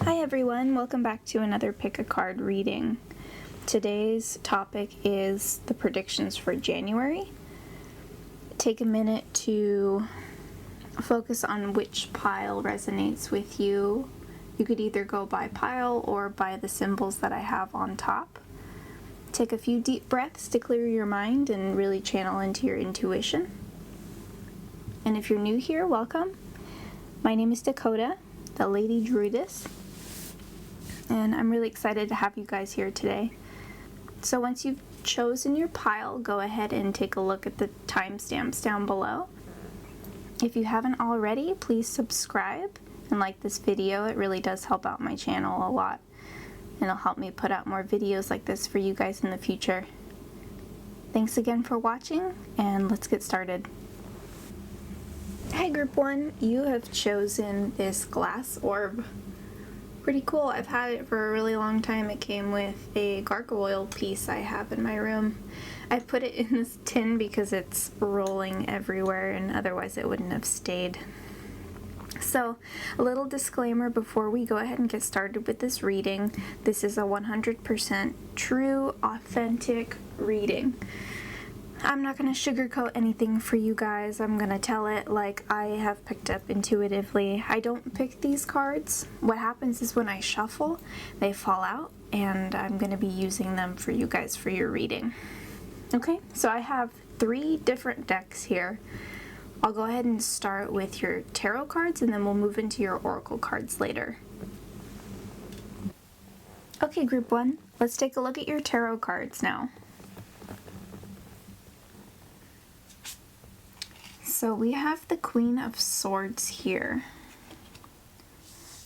Hi everyone, welcome back to another Pick a Card reading. Today's topic is the predictions for January. Take a minute to focus on which pile resonates with you. You could either go by pile or by the symbols that I have on top. Take a few deep breaths to clear your mind and really channel into your intuition. And if you're new here, welcome. My name is Dakota, the Lady Druidess, and I'm really excited to have you guys here today. So once you've chosen your pile, go ahead and take a look at the timestamps down below. If you haven't already, please subscribe and like this video. It really does help out my channel a lot, and it'll help me put out more videos like this for you guys in the future. Thanks again for watching, and let's get started. Hi Group 1, you have chosen this glass orb. Pretty cool. I've had it for a really long time. It came with a gargoyle piece I have in my room. I put it in this tin because it's rolling everywhere and otherwise it wouldn't have stayed. So, a little disclaimer before we go ahead and get started with this reading. This is a 100% true, authentic reading. I'm not going to sugarcoat anything for you guys. I'm going to tell it like I have picked up intuitively. I don't pick these cards. What happens is when I shuffle, they fall out, and I'm going to be using them for you guys for your reading. Okay, so I have 3 different decks here. I'll go ahead and start with your tarot cards, and then we'll move into your oracle cards later. Okay, Group 1, let's take a look at your tarot cards now. So we have the Queen of Swords here.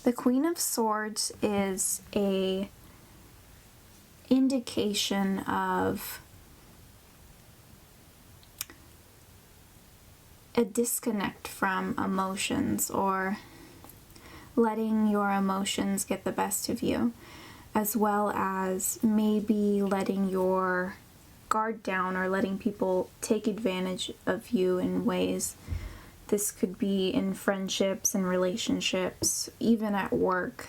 The Queen of Swords is a indication of a disconnect from emotions, or letting your emotions get the best of you, as well as maybe letting your guard down or letting people take advantage of you in ways. This could be in friendships and relationships, even at work.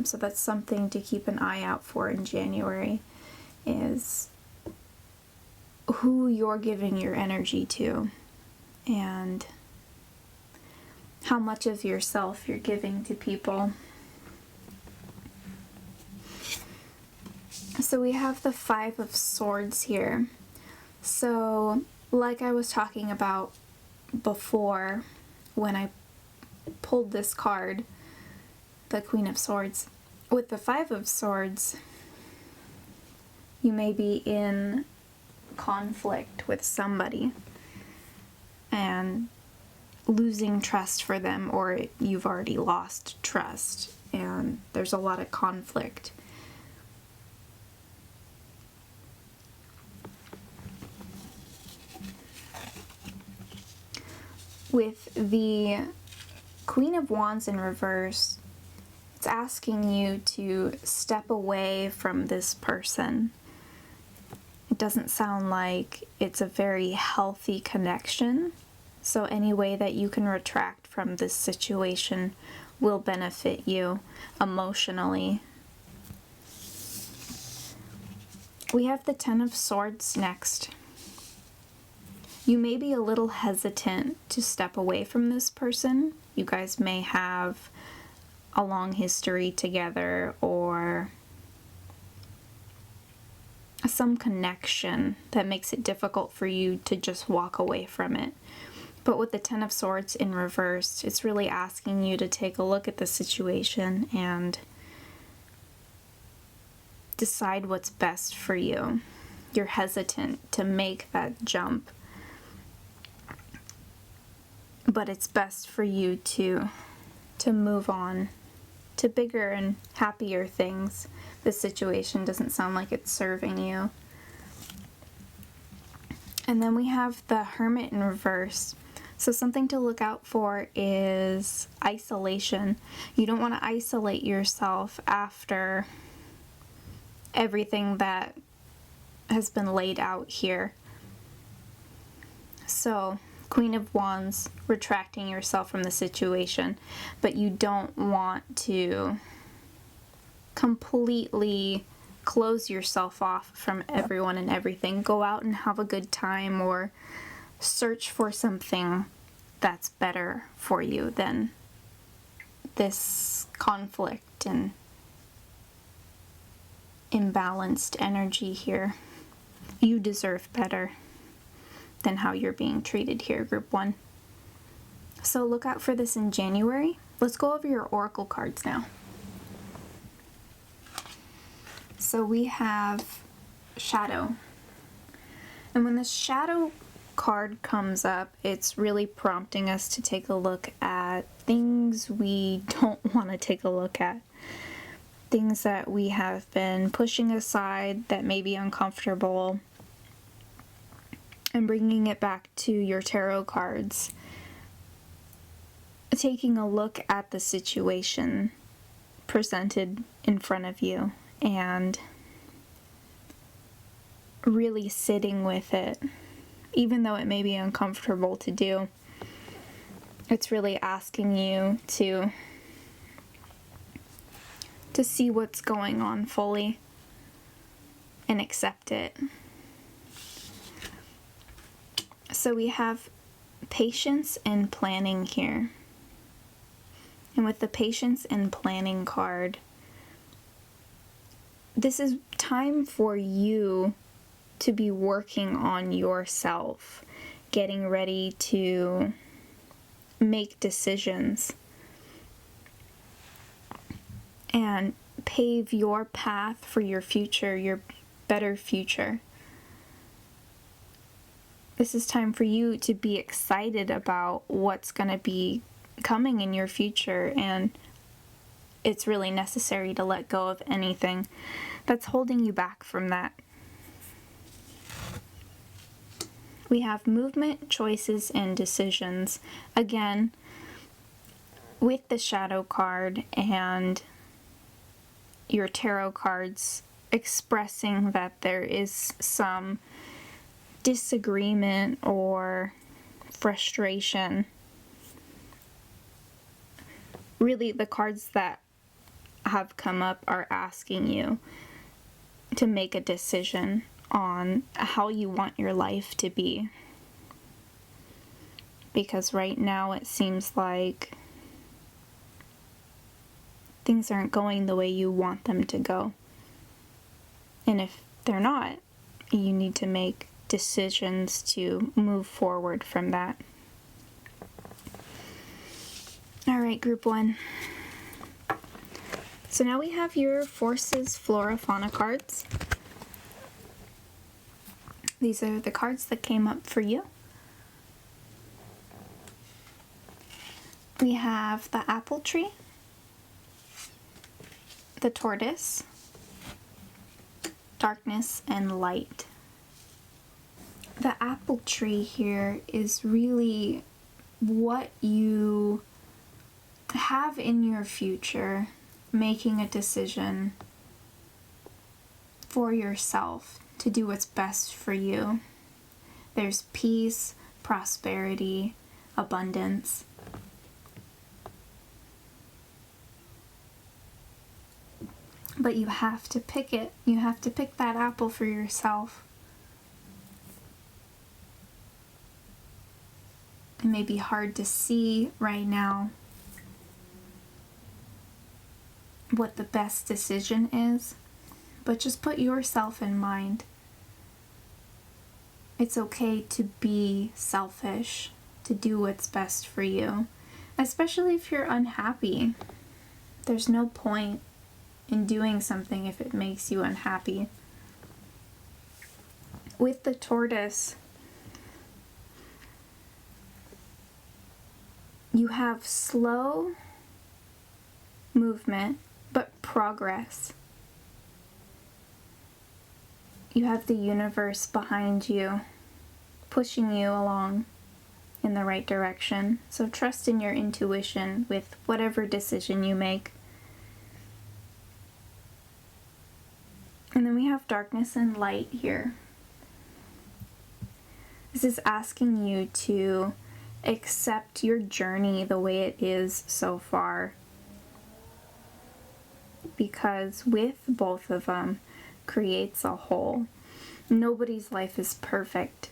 So that's something to keep an eye out for in January, is who you're giving your energy to and how much of yourself you're giving to people. So we have the 5 of Swords here. So, like I was talking about before when I pulled this card, the Queen of Swords, with the 5 of Swords, you may be in conflict with somebody and losing trust for them, or you've already lost trust and there's a lot of conflict. With the Queen of Wands in reverse, it's asking you to step away from this person. It doesn't sound like it's a very healthy connection, so any way that you can retract from this situation will benefit you emotionally. We have the 10 of Swords next. You may be a little hesitant to step away from this person. You guys may have a long history together or some connection that makes it difficult for you to just walk away from it. But with the 10 of Swords in reverse, it's really asking you to take a look at the situation and decide what's best for you. You're hesitant to make that jump, but it's best for you to move on to bigger and happier things. This situation doesn't sound like it's serving you. And then we have the Hermit in reverse. So something to look out for is isolation. You don't want to isolate yourself after everything that has been laid out here. So Queen of Wands, retracting yourself from the situation, but you don't want to completely close yourself off from everyone and everything. Go out and have a good time, or search for something that's better for you than this conflict and imbalanced energy here. You deserve better than how you're being treated here, Group 1. So look out for this in January. Let's go over your oracle cards now. So we have Shadow. And when the Shadow card comes up, it's really prompting us to take a look at things we don't want to take a look at. Things that we have been pushing aside that may be uncomfortable, and bringing it back to your tarot cards. Taking a look at the situation presented in front of you and really sitting with it. Even though it may be uncomfortable to do, it's really asking you to see what's going on fully and accept it. So we have patience and planning here. And with the patience and planning card, this is time for you to be working on yourself, getting ready to make decisions and pave your path for your future, your better future. This is time for you to be excited about what's going to be coming in your future, and it's really necessary to let go of anything that's holding you back from that. We have movement, choices, and decisions. Again, with the Shadow card and your tarot cards expressing that there is some disagreement or frustration. Really, the cards that have come up are asking you to make a decision on how you want your life to be. Because right now it seems like things aren't going the way you want them to go. And if they're not, you need to make decisions to move forward from that. All right, Group 1. So now we have your Forces Flora Fauna cards. These are the cards that came up for you. We have the Apple Tree, the Tortoise, Darkness, and Light. The Apple Tree here is really what you have in your future, making a decision for yourself to do what's best for you. There's peace, prosperity, abundance. But you have to pick it. You have to pick that apple for yourself. It may be hard to see right now what the best decision is, but just put yourself in mind. It's okay to be selfish, to do what's best for you, especially if you're unhappy. There's no point in doing something if it makes you unhappy. With the Tortoise, you have slow movement, but progress. You have the universe behind you, pushing you along in the right direction. So trust in your intuition with whatever decision you make. And then we have Darkness and Light here. This is asking you to accept your journey the way it is so far. Because with both of them creates a whole. Nobody's life is perfect.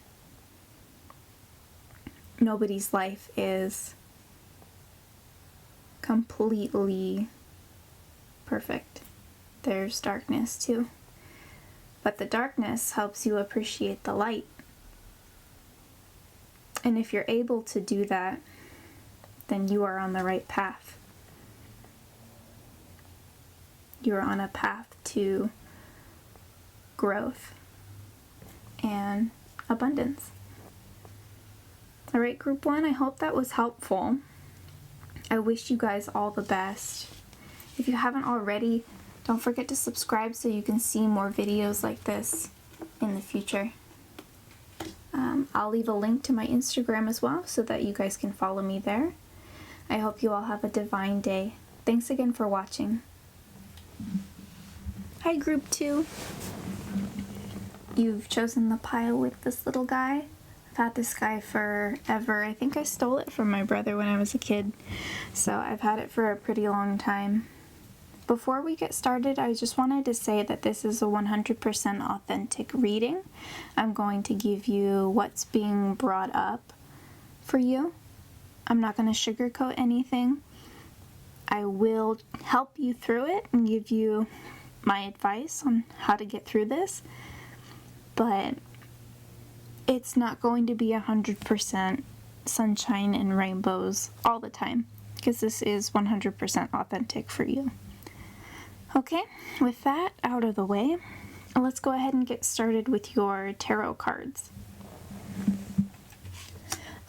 Nobody's life is completely perfect. There's darkness too. But the darkness helps you appreciate the light. And if you're able to do that, then you are on the right path. You're on a path to growth and abundance. All right, group 1, I hope that was helpful. I wish you guys all the best. If you haven't already, don't forget to subscribe so you can see more videos like this in the future. I'll leave a link to my Instagram as well so that you guys can follow me there. I hope you all have a divine day. Thanks again for watching. Hi, group 2. You've chosen the pile with this little guy. I've had this guy forever. I think I stole it from my brother when I was a kid, so I've had it for a pretty long time. Before we get started, I just wanted to say that this is a 100% authentic reading. I'm going to give you what's being brought up for you. I'm not going to sugarcoat anything. I will help you through it and give you my advice on how to get through this, but it's not going to be 100% sunshine and rainbows all the time, because this is 100% authentic for you. Okay, with that out of the way, let's go ahead and get started with your tarot cards.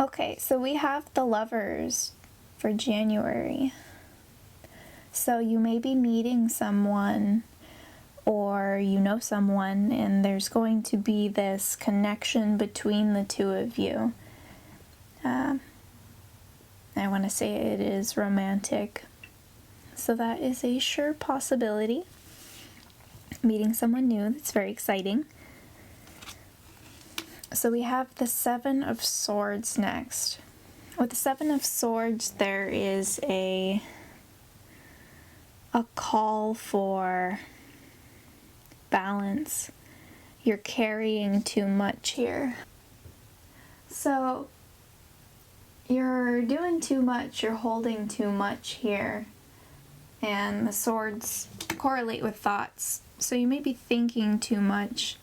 Okay, so we have the Lovers for January. So you may be meeting someone, or you know someone, and there's going to be this connection between the two of you. I want to say it is romantic. So that is a sure possibility. Meeting someone new, that's very exciting. So we have the Seven of Swords next. With the Seven of Swords, there is a call for balance. You're carrying too much here. So you're doing too much, you're holding too much here. And the swords correlate with thoughts. So you may be thinking too much.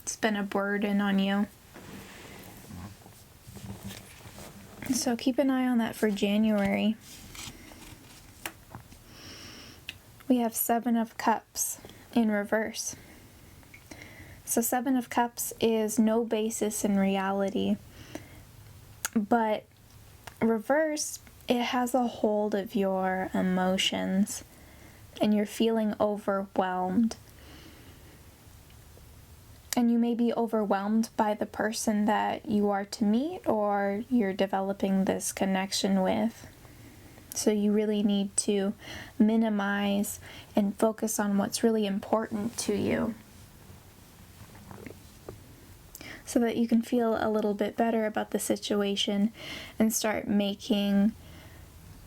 It's been a burden on you. So keep an eye on that for January. We have Seven of Cups in reverse. So Seven of Cups is no basis in reality. But reverse, it has a hold of your emotions and you're feeling overwhelmed. And you may be overwhelmed by the person that you are to meet or you're developing this connection with. So you really need to minimize and focus on what's really important to you, so that you can feel a little bit better about the situation and start making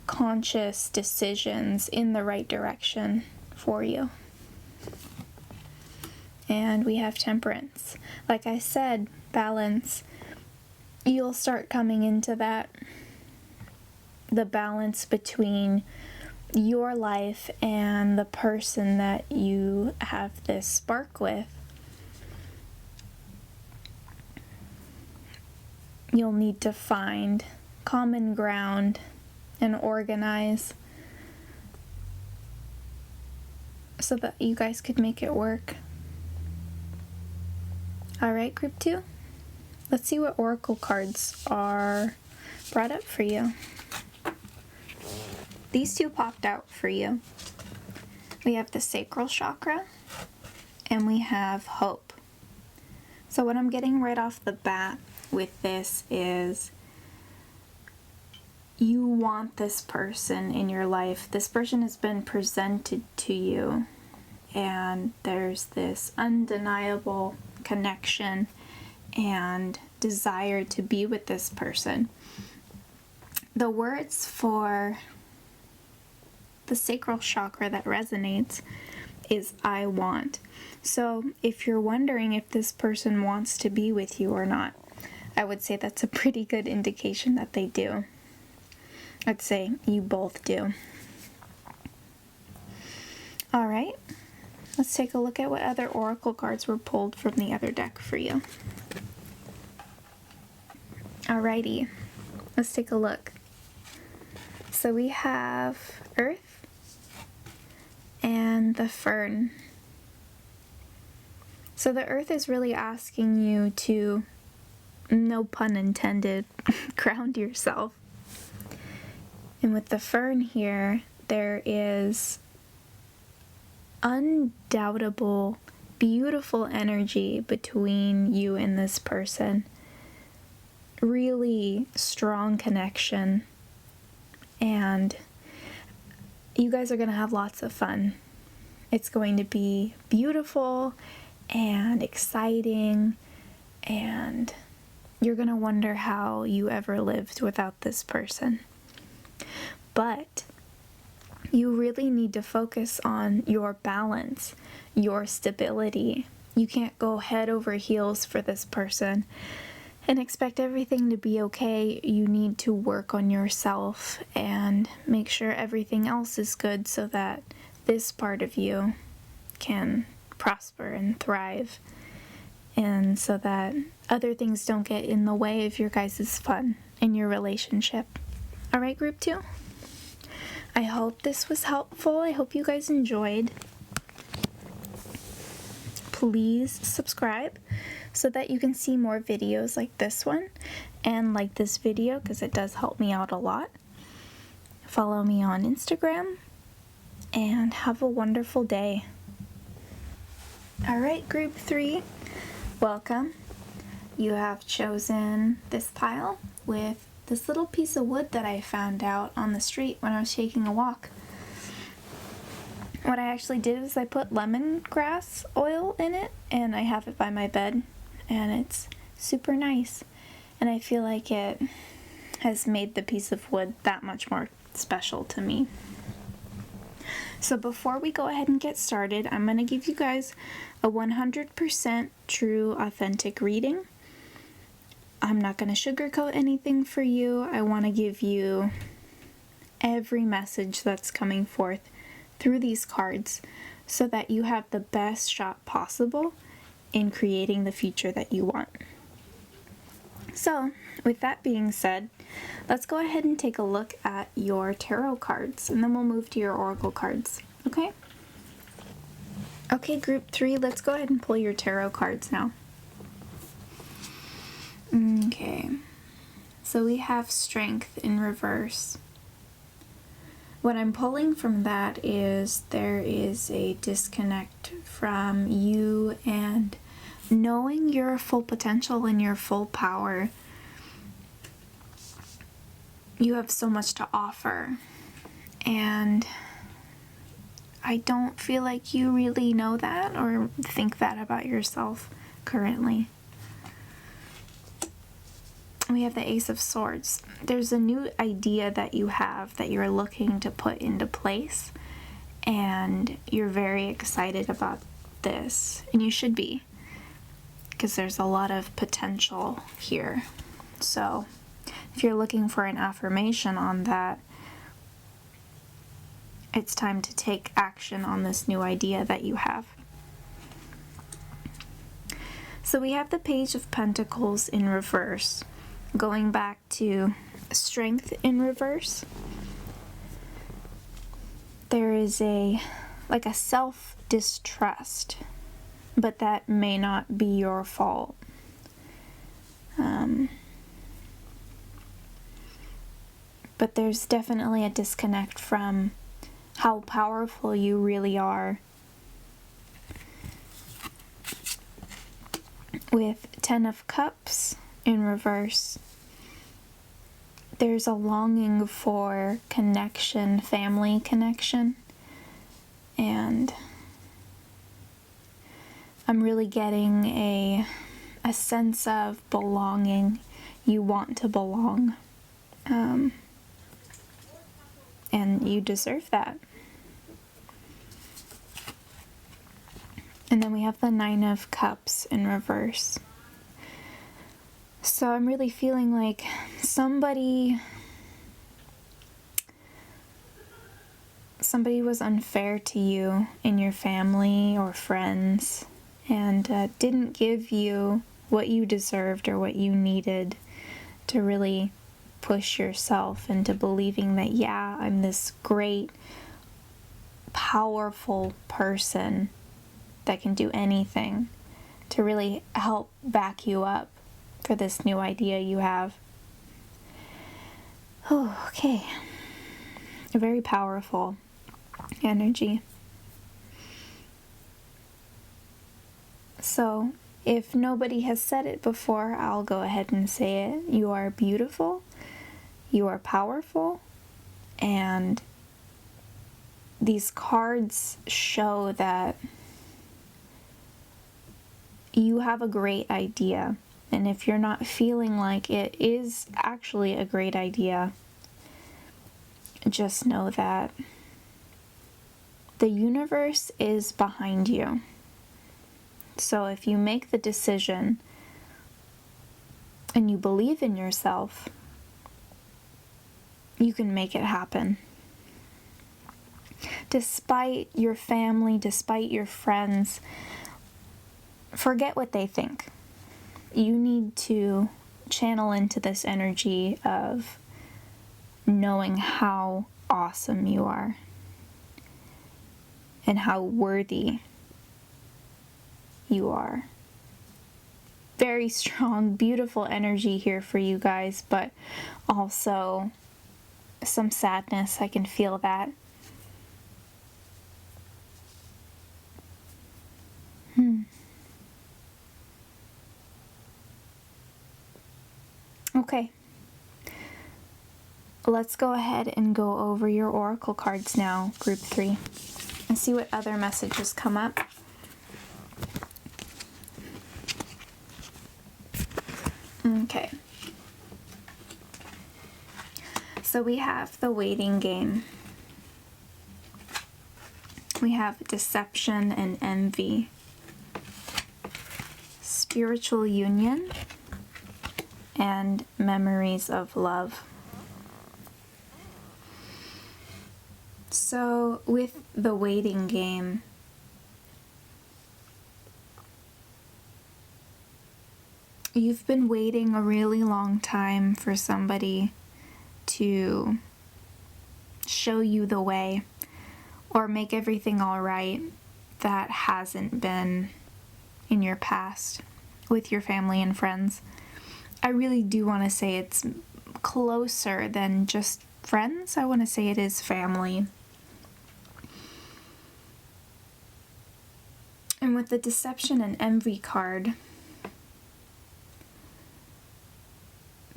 conscious decisions in the right direction for you. And we have Temperance. Like I said, balance. You'll start coming into that. The balance between your life and the person that you have this spark with. You'll need to find common ground and organize so that you guys could make it work. Alright, group 2, let's see what oracle cards are brought up for you. These two popped out for you. We have the sacral chakra and we have hope. So what I'm getting right off the bat with this is you want this person in your life. This person has been presented to you and there's this undeniable connection and desire to be with this person. The words for the sacral chakra that resonates is I want. So if you're wondering if this person wants to be with you or not, I would say that's a pretty good indication that they do. I'd say you both do. All right, let's take a look at what other oracle cards were pulled from the other deck for you. Alrighty, let's take a look. So we have Earth and the Fern. So the Earth is really asking you to, no pun intended, ground yourself. And with the Fern here, there is undoubtable, beautiful energy between you and this person. Really strong connection. And you guys are going to have lots of fun. It's going to be beautiful and exciting, and you're going to wonder how you ever lived without this person. But you really need to focus on your balance, your stability. You can't go head over heels for this person and expect everything to be okay. You need to work on yourself and make sure everything else is good so that this part of you can prosper and thrive, and so that other things don't get in the way of your guys' fun in your relationship. All right, group 2? I hope this was helpful. I hope you guys enjoyed. Please subscribe so that you can see more videos like this one and like this video, because it does help me out a lot. Follow me on Instagram and have a wonderful day. Alright, group 3, welcome. You have chosen this pile with this little piece of wood that I found out on the street when I was taking a walk. What I actually did is I put lemongrass oil in it, and I have it by my bed, and it's super nice. And I feel like it has made the piece of wood that much more special to me. So before we go ahead and get started, I'm going to give you guys a 100% true, authentic reading. I'm not going to sugarcoat anything for you. I want to give you every message that's coming forth through these cards so that you have the best shot possible in creating the future that you want. So, with that being said, let's go ahead and take a look at your tarot cards, and then we'll move to your oracle cards, okay? Okay, group 3, let's go ahead and pull your tarot cards now. Okay, so we have Strength in reverse. What I'm pulling from that is there is a disconnect from you and knowing your full potential and your full power. You have so much to offer, and I don't feel like you really know that or think that about yourself currently. We have the Ace of Swords. There's a new idea that you have that you're looking to put into place, and you're very excited about this, and you should be, because there's a lot of potential here. So if you're looking for an affirmation on that, it's time to take action on this new idea that you have. So we have the Page of Pentacles in reverse. Going back to Strength in reverse, there is a self-distrust, but that may not be your fault. But there's definitely a disconnect from how powerful you really are. With 10 of Cups in reverse, there's a longing for connection, family connection, and I'm really getting a a sense of belonging. You want to belong. And you deserve that. And then we have the Nine of Cups in reverse. So I'm really feeling like somebody was unfair to you in your family or friends and didn't give you what you deserved or what you needed to really push yourself into believing that, yeah, I'm this great, powerful person that can do anything, to really help back you up for this new idea you have. Oh, okay. A very powerful energy. So, if nobody has said it before, I'll go ahead and say it. You are beautiful, you are powerful, and these cards show that you have a great idea. And if you're not feeling like it is actually a great idea, just know that the universe is behind you. So if you make the decision and you believe in yourself, you can make it happen. Despite your family, despite your friends, forget what they think. You need to channel into this energy of knowing how awesome you are and how worthy you are. Very strong, beautiful energy here for you guys, but also some sadness. I can feel that. Okay. Let's go ahead and go over your oracle cards now, group 3, and see what other messages come up. Okay. So we have the waiting game. We have deception and envy. Spiritual union and memories of love. So with the waiting game, you've been waiting a really long time for somebody to show you the way or make everything all right that hasn't been in your past with your family and friends. I really do want to say it's closer than just friends. I want to say it is family. And with the deception and envy card,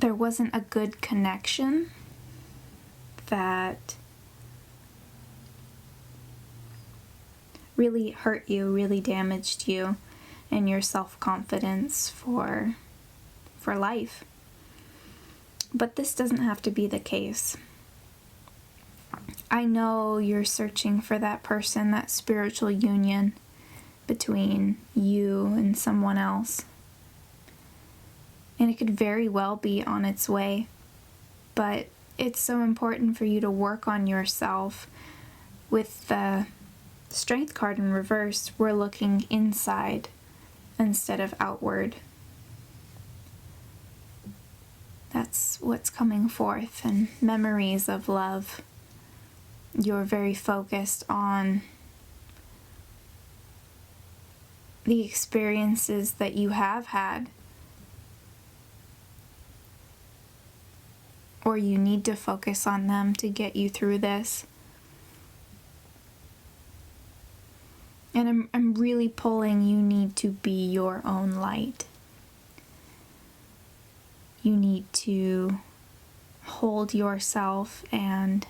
there wasn't a good connection that really hurt you, really damaged you and your self-confidence for life. But this doesn't have to be the case. I know you're searching for that person, that spiritual union between you and someone else. And it could very well be on its way. But it's so important for you to work on yourself. With the Strength card in reverse, we're looking inside instead of outward. That's what's coming forth. And memories of love. You're very focused on the experiences that you have had, or you need to focus on them to get you through this. And I'm really pulling, you need to be your own light. You need to hold yourself and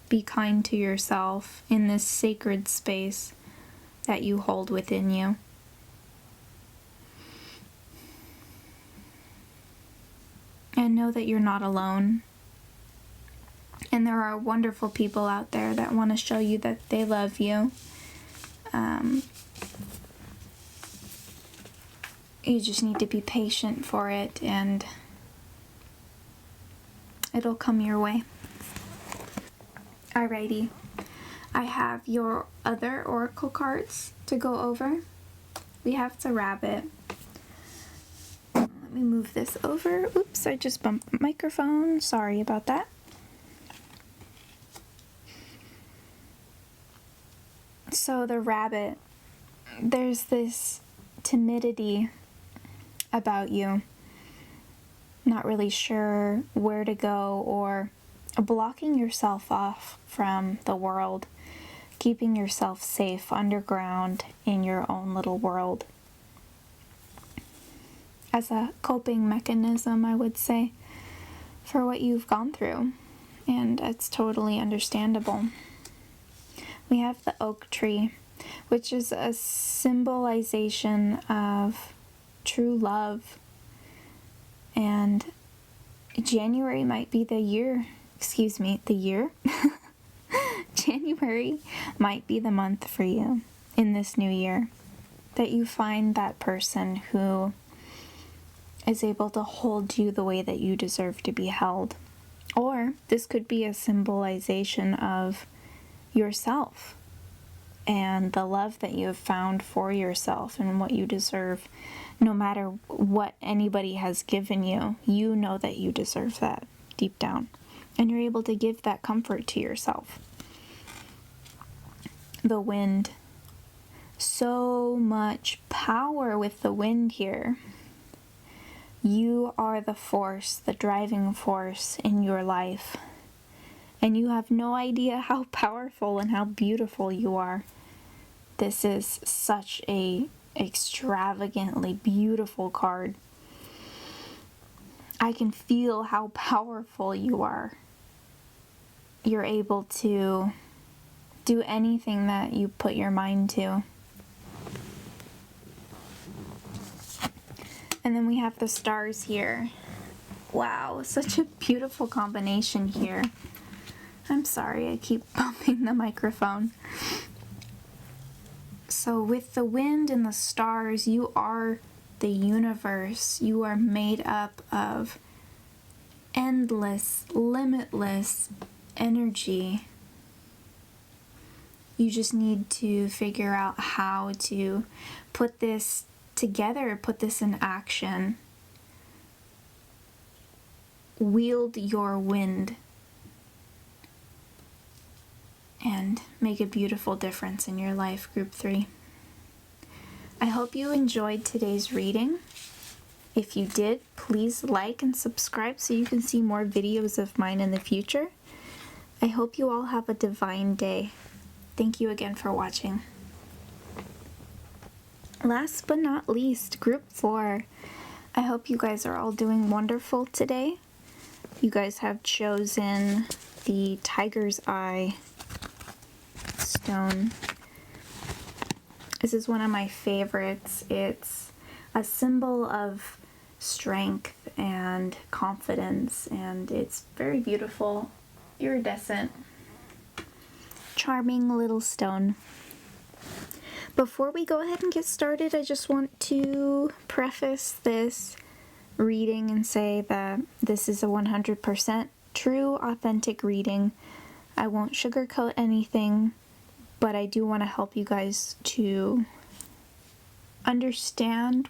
be kind to yourself in this sacred space that you hold within you. and know that you're not alone. And there are wonderful people out there that want to show you that they love you. You just need to be patient for it, and it'll come your way. Alrighty, I have your other oracle cards to go over. We have the rabbit. Let me move this over. Oops, I just bumped the microphone. Sorry about that. So the rabbit, there's this timidity about you, not really sure where to go, or blocking yourself off from the world, keeping yourself safe underground in your own little world. As a coping mechanism, I would say, for what you've gone through, and it's totally understandable. We have the oak tree, which is a symbolization of true love, and January might be the year. January might be the month for you in this new year that you find that person who is able to hold you the way that you deserve to be held. Or this could be a symbolization of yourself and the love that you have found for yourself and what you deserve. No matter what anybody has given you, you know that you deserve that deep down, and you're able to give that comfort to yourself. The wind, so much power with the wind here. You are the force, the driving force in your life, and you have no idea how powerful and how beautiful you are. This is such a extravagantly beautiful card. I can feel how powerful you are. You're able to do anything that you put your mind to. And then we have the stars here. Wow, such a beautiful combination here. I'm sorry, I keep bumping the microphone. So with the wind and the stars, you are the universe. You are made up of endless, limitless energy. You just need to figure out how to put this together, put this in action. Wield your wind and make a beautiful difference in your life, Group 3. I hope you enjoyed today's reading. If you did, please like and subscribe so you can see more videos of mine in the future. I hope you all have a divine day. Thank you again for watching. Last but not least, Group 4. I hope you guys are all doing wonderful today. You guys have chosen the Tiger's Eye stone. This is one of my favorites. It's a symbol of strength and confidence, and it's very beautiful, iridescent, charming little stone. Before we go ahead and get started, I just want to preface this reading and say that this is a 100% true, authentic reading. I won't sugarcoat anything, but I do want to help you guys to understand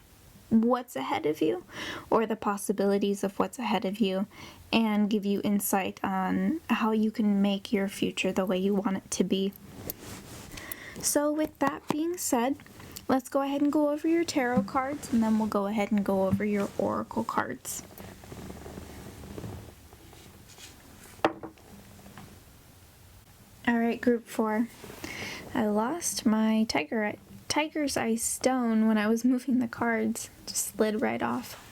what's ahead of you, or the possibilities of what's ahead of you, and give you insight on how you can make your future the way you want it to be. So with that being said, let's go ahead and go over your tarot cards, and then we'll go ahead and go over your oracle cards. Alright, Group 4. I lost my Tiger's Eye stone when I was moving the cards. Just slid right off.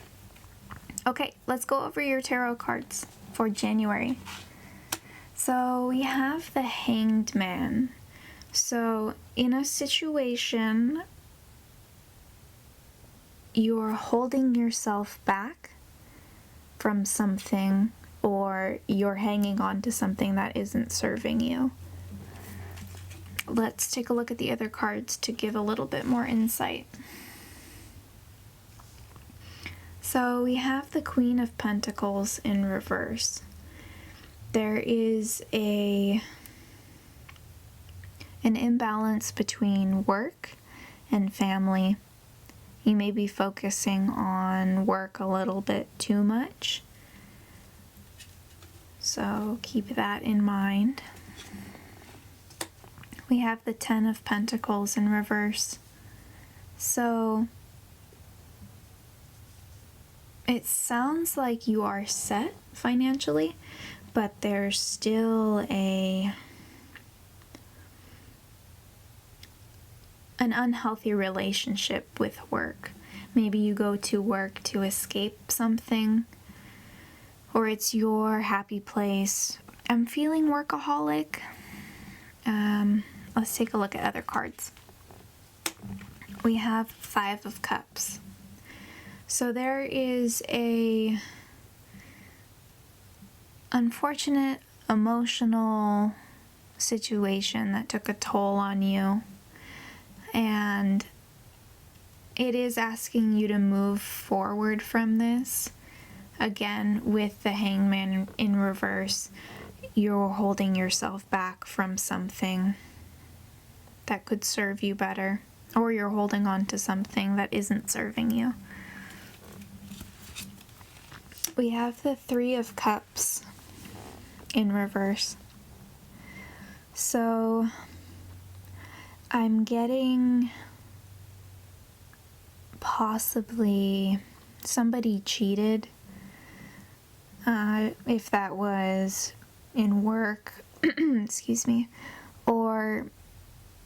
Okay, let's go over your tarot cards for January. So we have the Hanged Man. So in a situation, you're holding yourself back from something, or you're hanging on to something that isn't serving you. Let's take a look at the other cards to give a little bit more insight. So we have the Queen of Pentacles in reverse. There is an imbalance between work and family. You may be focusing on work a little bit too much. So keep that in mind. We have the Ten of Pentacles in reverse. So it sounds like you are set financially, but there's still an unhealthy relationship with work. Maybe you go to work to escape something, or it's your happy place. I'm feeling workaholic. Let's take a look at other cards. We have Five of Cups. So there is a unfortunate emotional situation that took a toll on you, and it is asking you to move forward from this. Again, with the Hangman in reverse, you're holding yourself back from something that could serve you better, or you're holding on to something that isn't serving you. We have the Three of Cups in reverse. So I'm getting possibly somebody cheated, if that was in work, excuse me, or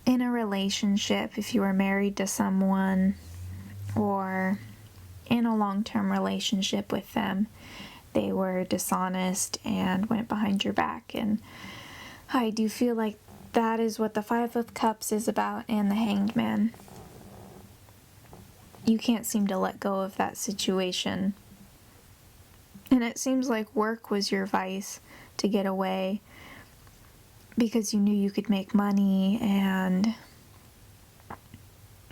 in a relationship, if you were married to someone, or in a long-term relationship with them, they were dishonest and went behind your back. And I do feel like that is what the Five of Cups is about, and the Hanged Man. You can't seem to let go of that situation. And it seems like work was your vice to get away, because you knew you could make money, and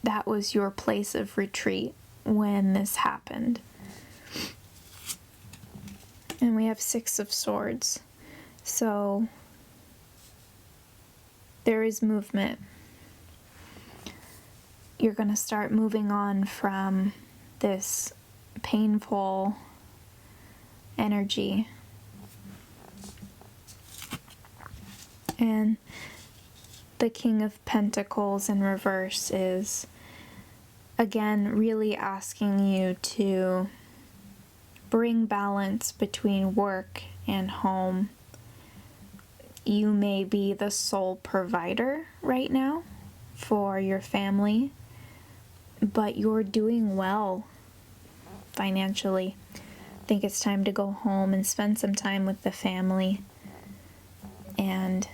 that was your place of retreat when this happened. And we have Six of Swords. So there is movement. You're going to start moving on from this painful energy. And the King of Pentacles in reverse is, again, really asking you to bring balance between work and home. You may be the sole provider right now for your family, but you're doing well financially. I think it's time to go home and spend some time with the family and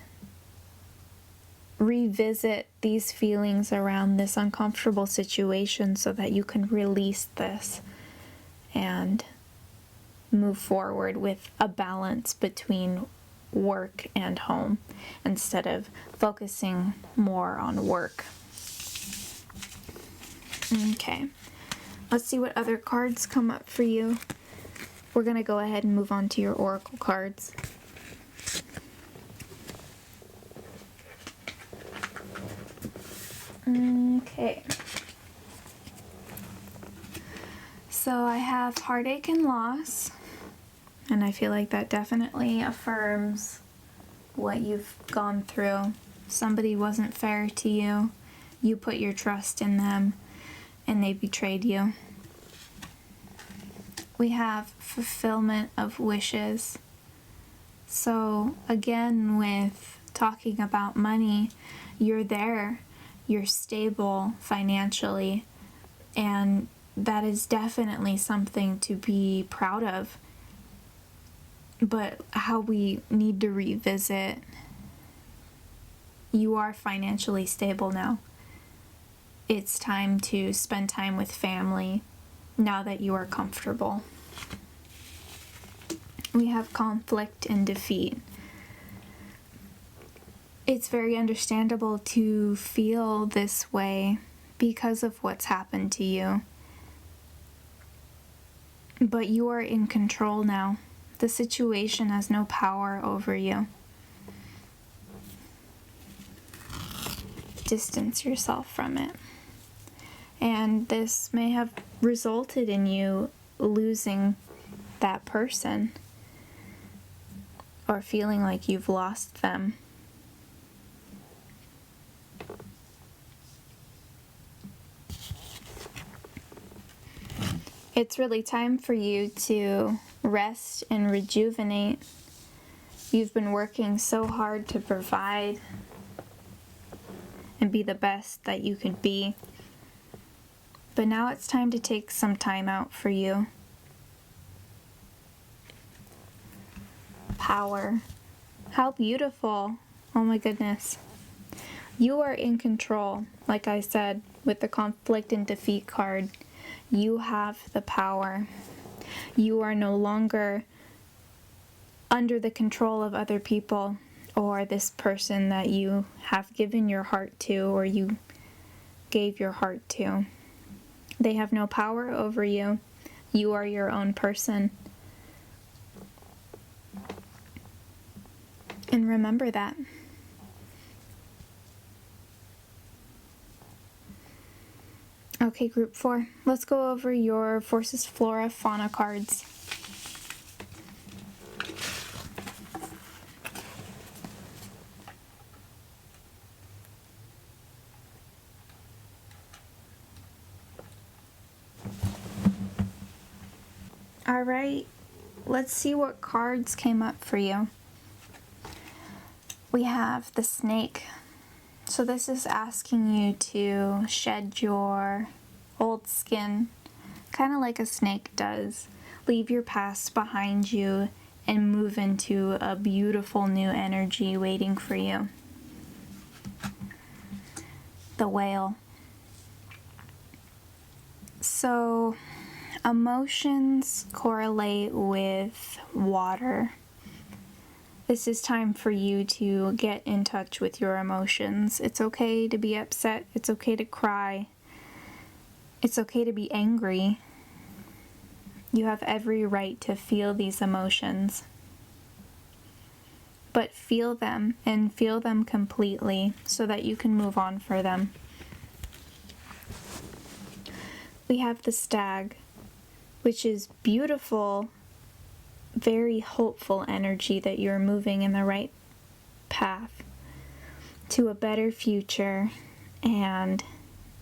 revisit these feelings around this uncomfortable situation so that you can release this and move forward with a balance between work and home instead of focusing more on work. Okay, let's see what other cards come up for you. We're going to go ahead and move on to your oracle cards. Okay. So I have heartache and loss, and I feel like that definitely affirms what you've gone through. Somebody wasn't fair to you. You put your trust in them, and they betrayed you. We have fulfillment of wishes. So again, with talking about money, you're there. You're stable financially, and that is definitely something to be proud of. But how we need to revisit, you are financially stable now. It's time to spend time with family now that you are comfortable. we have conflict and defeat. It's very understandable to feel this way because of what's happened to you. But you are in control now. The situation has no power over you. Distance yourself from it. And this may have resulted in you losing that person or feeling like you've lost them. It's really time for you to rest and rejuvenate. You've been working so hard to provide and be the best that you could be. But now it's time to take some time out for you. Power. How beautiful. Oh my goodness. You are in control, like I said, with the conflict and defeat card. You have the power. You are no longer under the control of other people or this person that you have given your heart to or you gave your heart to. They have no power over you. You are your own person. And remember that. Okay, group 4. Let's go over your Forces Flora Fauna cards. Alright, let's see what cards came up for you. We have the Snake. So this is asking you to shed your old skin, kind of like a snake does. Leave your past behind you and move into a beautiful new energy waiting for you. The Whale. So emotions correlate with water. This is time for you to get in touch with your emotions. It's okay to be upset. It's okay to cry. It's okay to be angry. You have every right to feel these emotions. But feel them and feel them completely so that you can move on for them. We have the Stag, which is beautiful, very hopeful energy that you're moving in the right path to a better future and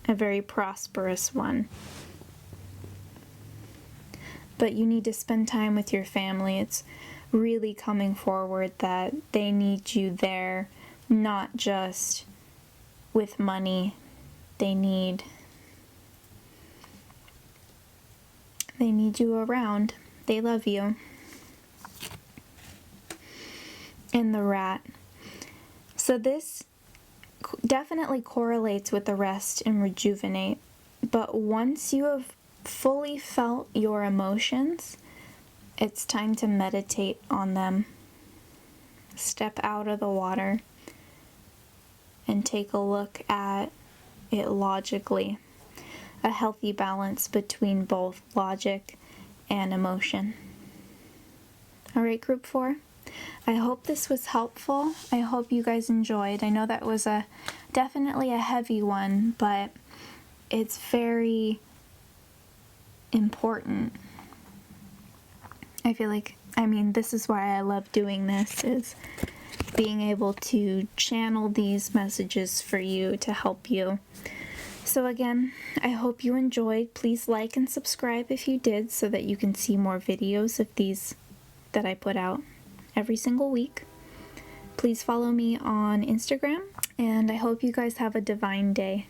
a very prosperous one. But you need to spend time with your family. It's really coming forward that they need you there, not just with money. They need you around. They love you. And the Rat. So this definitely correlates with the rest and rejuvenate. But once you have fully felt your emotions, it's time to meditate on them. Step out of the water and take a look at it logically. A healthy balance between both logic and emotion. Alright, group 4. I hope this was helpful. I hope you guys enjoyed. I know that was definitely a heavy one, but it's very important. I feel like, this is why I love doing this, is being able to channel these messages for you to help you. So again, I hope you enjoyed. Please like and subscribe if you did so that you can see more videos of these that I put out every single week. Please follow me on Instagram, and I hope you guys have a divine day.